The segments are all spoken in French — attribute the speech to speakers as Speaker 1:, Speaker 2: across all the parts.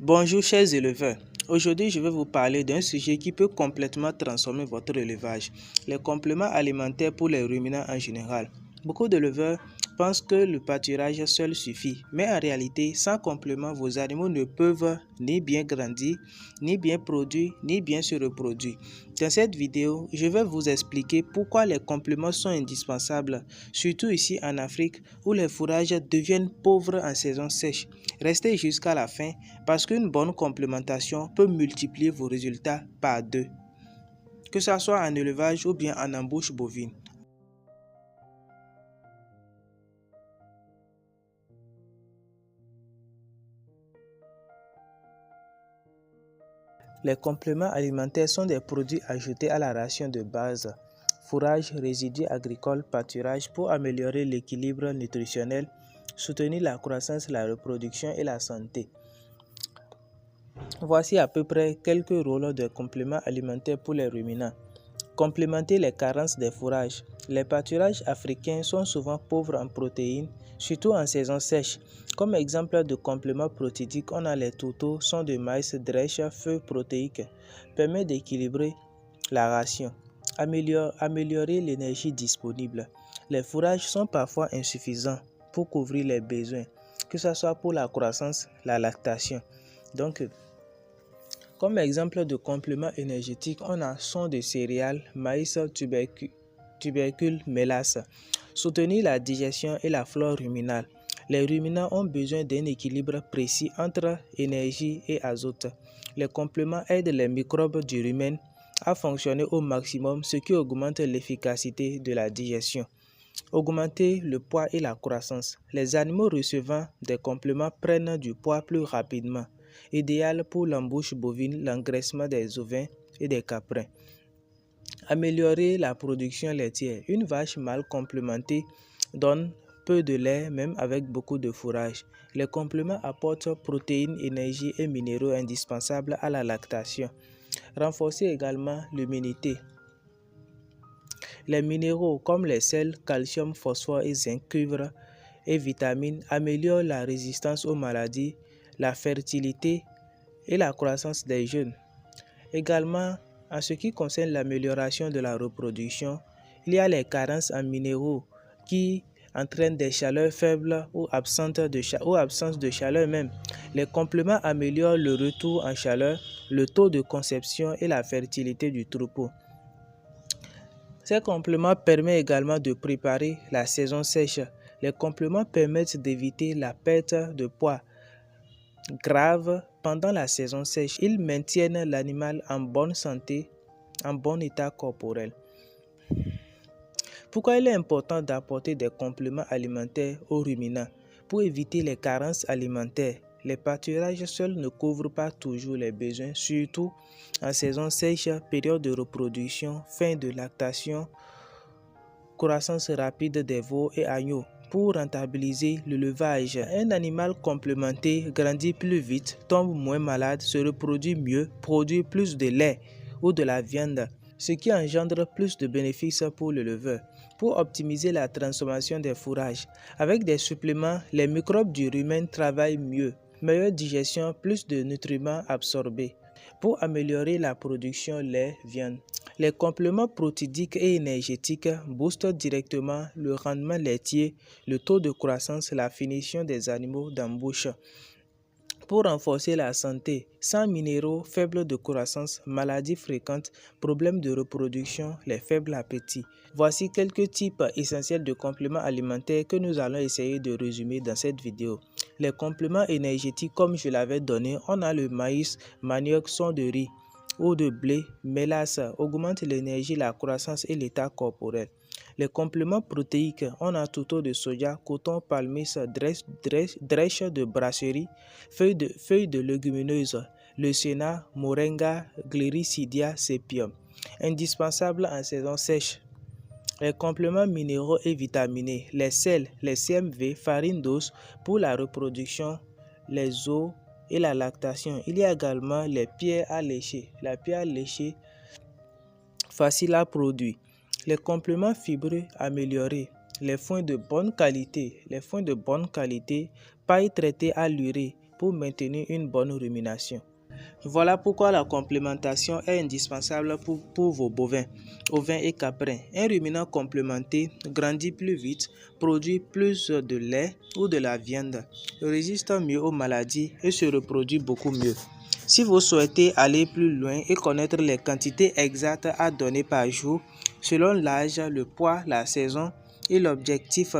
Speaker 1: Bonjour chers éleveurs, aujourd'hui je vais vous parler d'un sujet qui peut complètement transformer votre élevage, les compléments alimentaires pour les ruminants en général. Beaucoup d'éleveurs pensent que le pâturage seul suffit, mais en réalité, sans compléments, vos animaux ne peuvent ni bien grandir, ni bien produire, ni bien se reproduire. Dans cette vidéo, je vais vous expliquer pourquoi les compléments sont indispensables, surtout ici en Afrique où les fourrages deviennent pauvres en saison sèche. Restez jusqu'à la fin parce qu'une bonne complémentation peut multiplier vos résultats par 2, que ce soit en élevage ou bien en embouche bovine. Les compléments alimentaires sont des produits ajoutés à la ration de base, fourrage, résidus agricoles, pâturage pour améliorer l'équilibre nutritionnel, soutenir la croissance, la reproduction et la santé. Voici à peu près quelques rôles de compléments alimentaires pour les ruminants. Complémenter les carences des fourrages. Les pâturages africains sont souvent pauvres en protéines, surtout en saison sèche. Comme exemple de compléments protéiques, on a les tourteaux, sont de maïs, drèche, feu protéique, permet d'équilibrer la ration. Améliorer l'énergie disponible. Les fourrages sont parfois insuffisants pour couvrir les besoins, que ce soit pour la croissance, la lactation. Donc, comme exemple de compléments énergétiques, on a son de céréales, maïs, tubercules, mélasse. Soutenir la digestion et la flore ruminale. Les ruminants ont besoin d'un équilibre précis entre énergie et azote. Les compléments aident les microbes du rumen à fonctionner au maximum, ce qui augmente l'efficacité de la digestion. Augmenter le poids et la croissance. Les animaux recevant des compléments prennent du poids plus rapidement. Idéal pour l'embouche bovine, l'engraissement des ovins et des caprins. Améliorer la production laitière. Une vache mal complémentée donne peu de lait même avec beaucoup de fourrage. Les compléments apportent protéines, énergie et minéraux indispensables à la lactation. Renforcer également l'immunité. Les minéraux comme les sels, calcium, phosphore et zinc, cuivre et vitamines améliorent la résistance aux maladies, la fertilité et la croissance des jeunes. Également, en ce qui concerne l'amélioration de la reproduction, il y a les carences en minéraux qui entraînent des chaleurs faibles ou absence de chaleur même. Les compléments améliorent le retour en chaleur, le taux de conception et la fertilité du troupeau. Ces compléments permettent également de préparer la saison sèche. Les compléments permettent d'éviter la perte de poids grave pendant la saison sèche. Ils maintiennent l'animal en bonne santé, en bon état corporel. Pourquoi il est important d'apporter des compléments alimentaires aux ruminants? Pour éviter les carences alimentaires. Les pâturages seuls ne couvrent pas toujours les besoins, surtout en saison sèche, période de reproduction, fin de lactation, croissance rapide des veaux et agneaux. Pour rentabiliser l'élevage, un animal complémenté grandit plus vite, tombe moins malade, se reproduit mieux, produit plus de lait ou de la viande, ce qui engendre plus de bénéfices pour l'éleveur. Pour optimiser la transformation des fourrages, avec des suppléments, les microbes du rumen travaillent mieux. Meilleure digestion, plus de nutriments absorbés. Pour améliorer la production lait, viande. Les compléments protéiques et énergétiques boostent directement le rendement laitier, le taux de croissance, la finition des animaux d'embauche. Pour renforcer la santé, sans minéraux, faible de croissance, maladies fréquentes, problèmes de reproduction, les faibles appétits. Voici quelques types essentiels de compléments alimentaires que nous allons essayer de résumer dans cette vidéo. Les compléments énergétiques, comme je l'avais donné, on a le maïs, manioc, son de riz ou de blé, mélasse, augmente l'énergie, la croissance et l'état corporel. Les compléments protéiques, on a tourteau de soja, coton, palmiste, drèche de brasserie, feuilles de légumineuses, leucéna, moringa, gliricidia, sépium. Indispensable en saison sèche. Les compléments minéraux et vitaminés, les sels, les CMV, farine d'os pour la reproduction, les os et la lactation. Il y a également les pierres à lécher. La pierre à lécher, facile à produire. Les compléments fibreux améliorés, les foins de bonne qualité, paille traitée à l'urée pour maintenir une bonne rumination. Voilà pourquoi la complémentation est indispensable pour vos bovins, ovins et caprins. Un ruminant complémenté grandit plus vite, produit plus de lait ou de la viande, résiste mieux aux maladies et se reproduit beaucoup mieux. Si vous souhaitez aller plus loin et connaître les quantités exactes à donner par jour, selon l'âge, le poids, la saison et l'objectif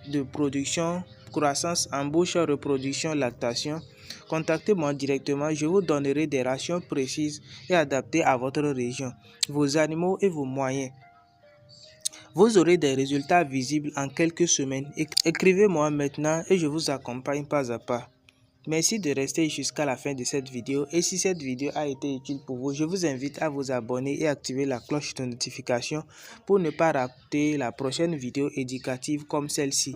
Speaker 1: de production, croissance, embauche, reproduction, lactation, contactez-moi directement, je vous donnerai des rations précises et adaptées à votre région, vos animaux et vos moyens. Vous aurez des résultats visibles en quelques semaines. Écrivez-moi maintenant et je vous accompagne pas à pas. Merci de rester jusqu'à la fin de cette vidéo et si cette vidéo a été utile pour vous, je vous invite à vous abonner et activer la cloche de notification pour ne pas rater la prochaine vidéo éducative comme celle-ci.